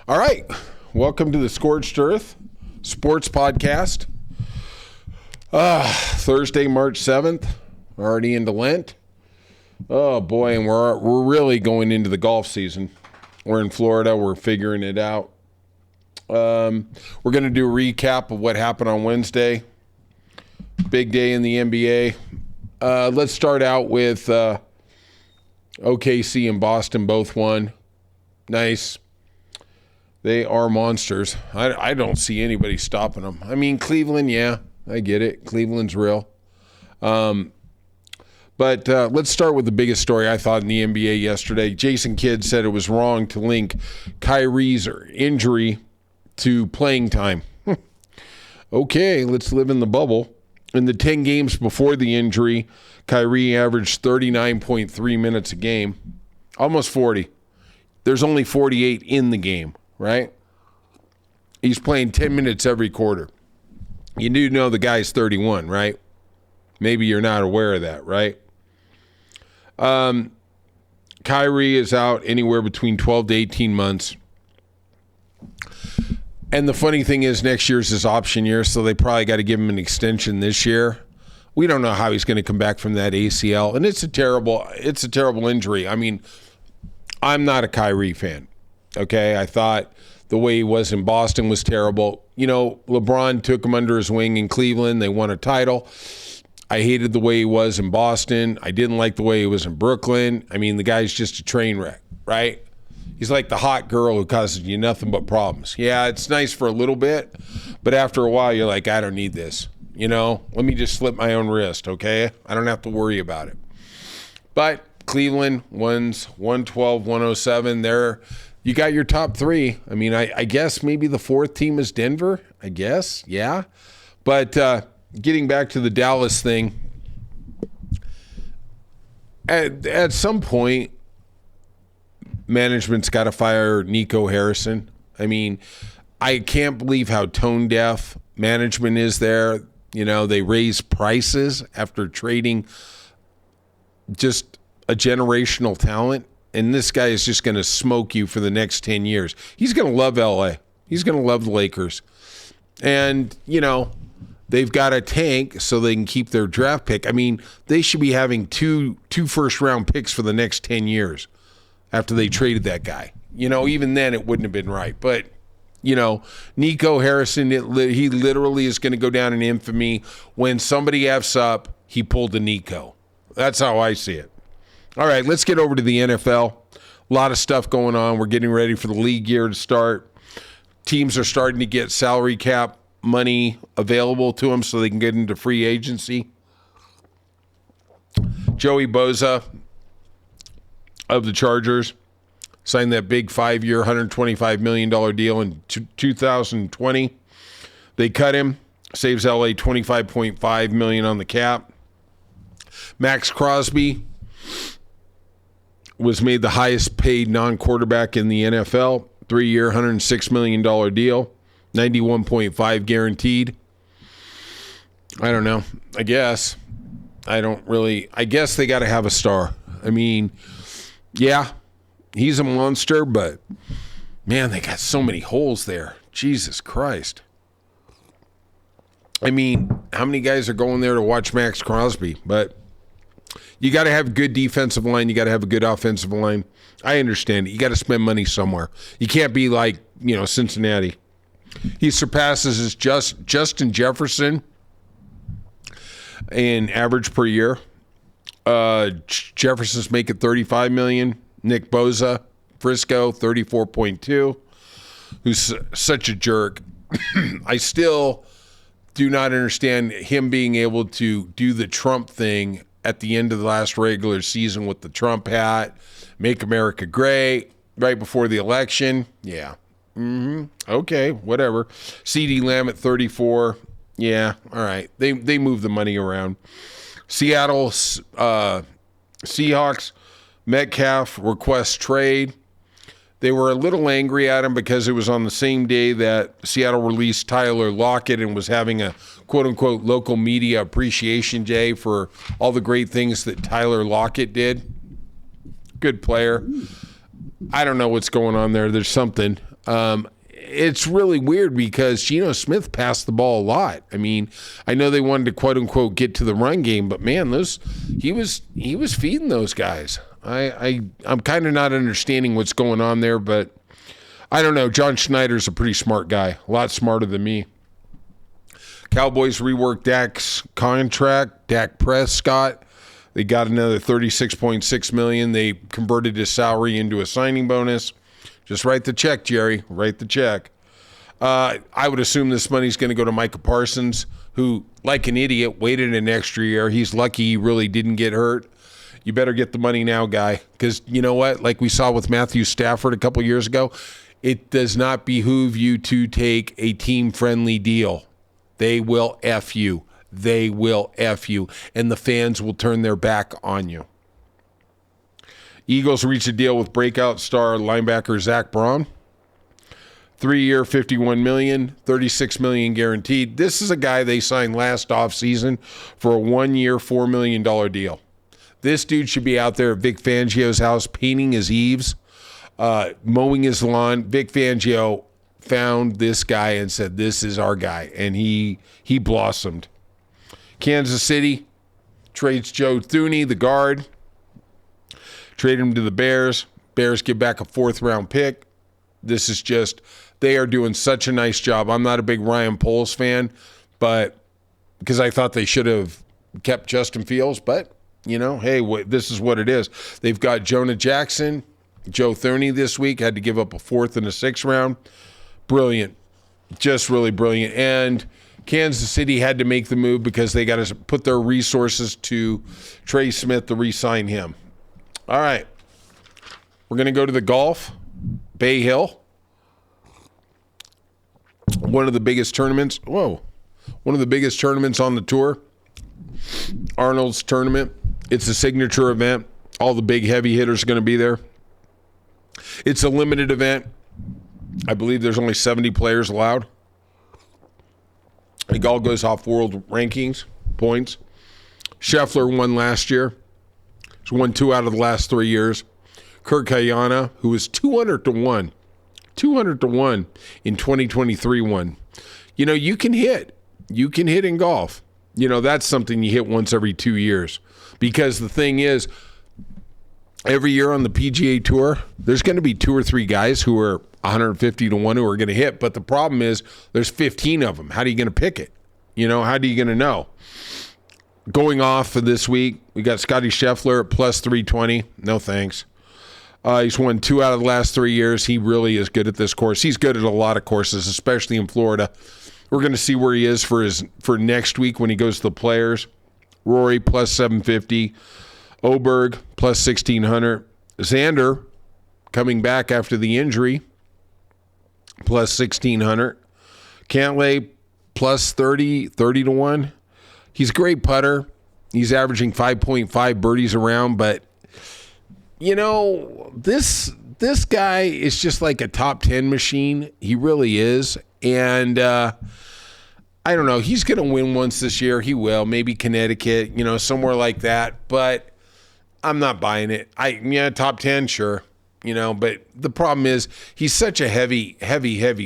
All right. Welcome to the Scorched Earth Sports Podcast. Thursday, March 7th. Already into Lent. Oh, boy. And we're really going into the golf season. We're in Florida. We're figuring it out. We're going to do a recap of what happened on Wednesday. Big day in the NBA. Let's start out with OKC and Boston both won. Nice. They are monsters. I don't see anybody stopping them. I mean, Cleveland, yeah, I get it. Cleveland's real. But let's start with the biggest story I thought in the NBA yesterday. Jason Kidd said it was wrong to link Kyrie's injury to playing time. Okay, let's live in the bubble. In the 10 games before the injury, Kyrie averaged 39.3 minutes a game, almost 40. There's only 48 in the game, right? He's playing 10 minutes every quarter. You do know the guy's 31, right? Maybe you're not aware of that, right? Kyrie is out anywhere between 12 to 18 months. And the funny thing is next year's his option year, so they probably got to give him an extension this year. We don't know how he's going to come back from that ACL, and it's a terrible injury. I mean, I'm not a Kyrie fan, okay? I thought the way he was in Boston was terrible. You know, LeBron took him under his wing in Cleveland. They won a title. I hated the way he was in Boston. I didn't like the way he was in Brooklyn. I mean, the guy's just a train wreck, right? He's like the hot girl who causes you nothing but problems. Yeah, it's nice for a little bit, but after a while, you're like, I don't need this. You know, let me just slip my own wrist, okay? I don't have to worry about it. But Cleveland wins 112-107. There, you got your top three. I mean, I guess maybe the fourth team is Denver, I guess, yeah. But getting back to the Dallas thing, at some point, management's got to fire Nico Harrison. I mean, I can't believe how tone deaf management is there. You know, they raise prices after trading just a generational talent, and this guy is just going to smoke you for the next 10 years. He's going to love LA. He's going to love the Lakers. And, you know, they've got a tank so they can keep their draft pick. I mean, they should be having two first-round picks for the next 10 years. After they traded that guy. You know, even then it wouldn't have been right. But, you know, Nico Harrison, he literally is going to go down in infamy. When somebody F's up, he pulled a Nico. That's how I see it. All right, let's get over to the NFL. A lot of stuff going on. We're getting ready for the league year to start. Teams are starting to get salary cap money available to them so they can get into free agency. Joey Bosa of the Chargers signed that big 5-year, $125 million deal in 2020. They cut him, saves LA $25.5 million on the cap. Max Crosby was made the highest paid non-quarterback in the NFL, 3-year, $106 million deal, 91.5 guaranteed. I don't know. I guess they got to have a star. I mean, yeah, he's a monster, but, man, they got so many holes there. Jesus Christ. I mean, how many guys are going there to watch Max Crosby? But you got to have good defensive line. You got to have a good offensive line. I understand it. You got to spend money somewhere. You can't be like, you know, Cincinnati. He surpasses his Justin Jefferson in average per year. Jefferson's making $35 million. Nick Bosa, Frisco, 34.2. Who's such a jerk. I still do not understand him being able to do the Trump thing at the end of the last regular season with the Trump hat, make America great, right before the election. Yeah. Okay, whatever. CeeDee Lamb at 34. Yeah, all right. They move the money around. Seattle Seahawks, Metcalf requests trade. They were a little angry at him because it was on the same day that Seattle released Tyler Lockett and was having a quote-unquote local media appreciation day for all the great things that Tyler Lockett did. Good player. I don't know what's going on there. There's something. It's really weird because Geno Smith passed the ball a lot. I mean, I know they wanted to quote unquote get to the run game, but man, he was feeding those guys. I'm kind of not understanding what's going on there, but I don't know. John Schneider's a pretty smart guy, a lot smarter than me. Cowboys reworked Dak's contract. Dak Prescott, they got another $36.6 million. They converted his salary into a signing bonus. Just write the check, Jerry. Write the check. I would assume this money's going to go to Micah Parsons, who, like an idiot, waited an extra year. He's lucky he really didn't get hurt. You better get the money now, guy, because you know what? Like we saw with Matthew Stafford a couple years ago, it does not behoove you to take a team-friendly deal. They will F you. They will F you, and the fans will turn their back on you. Eagles reached a deal with breakout star linebacker Zach Braun. 3-year, $51 million, $36 million guaranteed. This is a guy they signed last offseason for a 1-year, $4 million deal. This dude should be out there at Vic Fangio's house painting his eaves, mowing his lawn. Vic Fangio found this guy and said, this is our guy, and he blossomed. Kansas City trades Joe Thuney, the guard. Trade him to the Bears. Bears give back a 4th-round pick. This is just, they are doing such a nice job. I'm not a big Ryan Poles fan, but because I thought they should have kept Justin Fields, but, you know, hey, this is what it is. They've got Jonah Jackson, Joe Thuney this week, had to give up a 4th and a 6th round. Brilliant. Just really brilliant. And Kansas City had to make the move because they got to put their resources to Trey Smith to re-sign him. All right. We're going to go to the golf. Bay Hill. One of the biggest tournaments. One of the biggest tournaments on the tour. Arnold's tournament. It's a signature event. All the big heavy hitters are going to be there. It's a limited event. I believe there's only 70 players allowed. It all goes off world rankings, points. Scheffler won last year. He's won 2 out of the last 3 years. Kurt Kayana, who was 200 to 1 in 2023 won. You know, you can hit. You can hit in golf. You know, that's something you hit once every 2 years. Because the thing is, every year on the PGA Tour, there's going to be 2 or 3 guys who are 150 to 1 who are going to hit. But the problem is there's 15 of them. How are you going to pick it? You know, how are you going to know? Going off for this week, we got Scotty Scheffler at plus 320. No thanks. He's won 2 out of the last 3 years. He really is good at this course. He's good at a lot of courses, especially in Florida. We're going to see where he is for next week when he goes to the Players. Rory plus 750. Oberg plus 1,600. Xander coming back after the injury plus 1,600. Cantlay plus 30 to 1. He's a great putter. He's averaging 5.5 birdies around, but you know, this guy is just like a top 10 machine. He really is. And I don't know. He's going to win once this year. He will. Maybe Connecticut, you know, somewhere like that. But I'm not buying it. Top 10, sure. You know, but the problem is he's such a heavy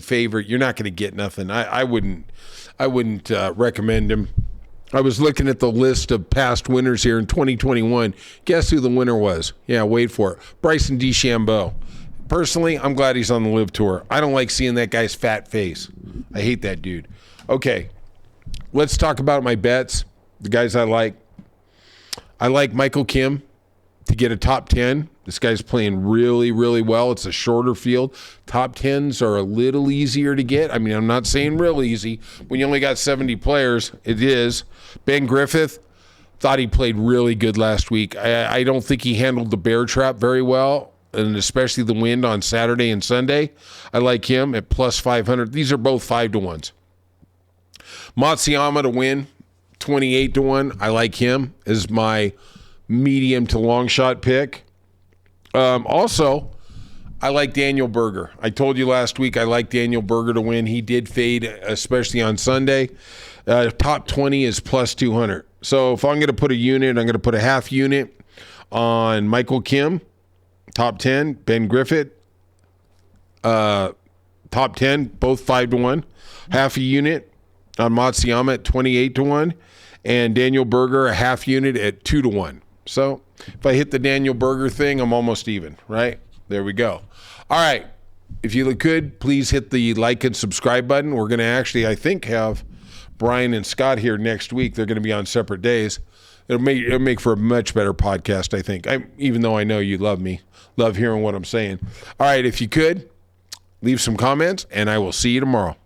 favorite. You're not going to get nothing. I wouldn't recommend him. I was looking at the list of past winners here in 2021. Guess who the winner was? Yeah, wait for it. Bryson DeChambeau. Personally, I'm glad he's on the LIV Tour. I don't like seeing that guy's fat face. I hate that dude. Okay, let's talk about my bets, the guys I like. I like Michael Kim to get a top 10. This guy's playing really, really well. It's a shorter field. Top 10s are a little easier to get. I mean, I'm not saying real easy. When you only got 70 players, it is. Ben Griffith, thought he played really good last week. I don't think he handled the bear trap very well, and especially the wind on Saturday and Sunday. I like him at plus 500. These are both 5 to 1s. Matsuyama to win, 28 to 1. I like him as my medium to long shot pick. Also, I like Daniel Berger. I told you last week I like Daniel Berger to win. He did fade, especially on Sunday. Top 20 is plus 200. So if I'm going to put a unit, I'm going to put a half unit on Michael Kim, top 10, Ben Griffith, top 10, both 5-1. Half a unit on Matsuyama at 28-1. And Daniel Berger, a half unit at 2-1. So if I hit the Daniel Berger thing, I'm almost even, right? There we go. All right. If you look good, please hit the like and subscribe button. We're going to actually, I think, have Brian and Scott here next week. They're going to be on separate days. It'll make for a much better podcast, I think. Even though I know you love me, love hearing what I'm saying. All right, if you could, leave some comments, and I will see you tomorrow.